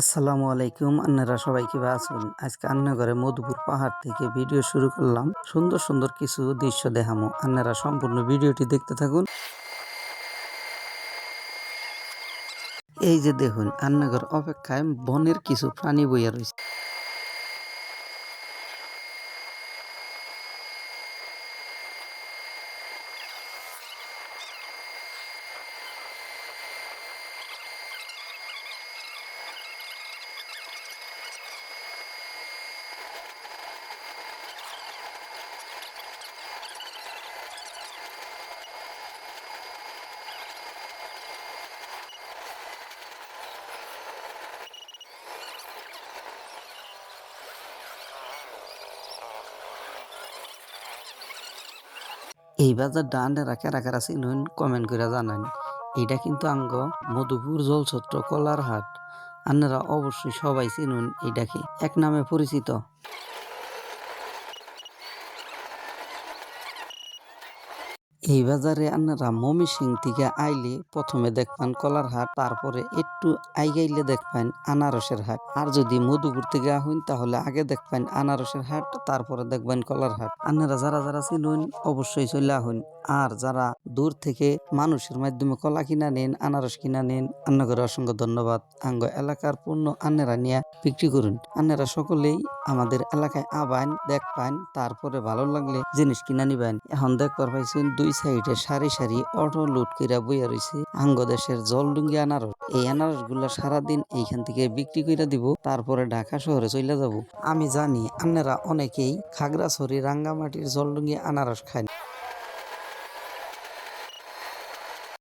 আসসালামু আলাইকুম। আপনারা সবাই কিভাবে আছেন? আজকে ঘরে মধুপুর পাহাড় থেকে ভিডিও শুরু করলাম। সুন্দর সুন্দর কিছু দৃশ্য দেখামো। আপনারা সম্পূর্ণ ভিডিওটি দেখতে থাকুন। এই যে দেখুন, ঘর অপেক্ষায় বনের কিছু প্রাণী বইয়া রয়েছে। এই বাজারটা আপনারা কারা কারা চিনুন কমেন্ট করে জানান। এটা কিন্তু মধুপুর জলছত্র কলার হাট। আপনারা অবশ্যই সবাই চিনুন, এটাকে এক নামে পরিচিত। এই বাজারে আপনারা ময়মনসিংহ থেকে আইলে প্রথমে দেখবেন কলার হাট, তারপরে একটু আইগাইলে দেখবেন আনারসের হাট। আর যদি মধুপুর থেকে আহুন তাহলে আগে দেখবেন আনারসের হাট, তারপরে দেখবেন কলার হাট। আপনারা যারা যারা চিনুন অবশ্যই চলে আহুন। আর যারা দূর থেকে মানুষের মাধ্যমে কলা কিনা নেন, আনারস কিনা নেন, আপনাদের অসংখ্য ধন্যবাদ। এলাকার পণ্য আপনারা নিয়ে বিক্রি করুন। আপনারা সকলেই আমাদের এলাকায় আবান দেখবেন, তারপরে ভালো লাগলে জিনিস কিনা নিবেন। এখন দেখবার পাইছেন দুই সাইডে সারি সারি অটো লোড কইরা বইয়া রয়েছে দেশের জলডুঙ্গি আনারস। এই আনারস গুলা সারাদিন এইখান থেকে বিক্রি কইরা দিব, তারপরে ঢাকা শহরে চলে যাব। আমি জানি আপনারা অনেকেই খাগড়াছড়ি রাঙ্গামাটির জলডুঙ্গি আনারস খান।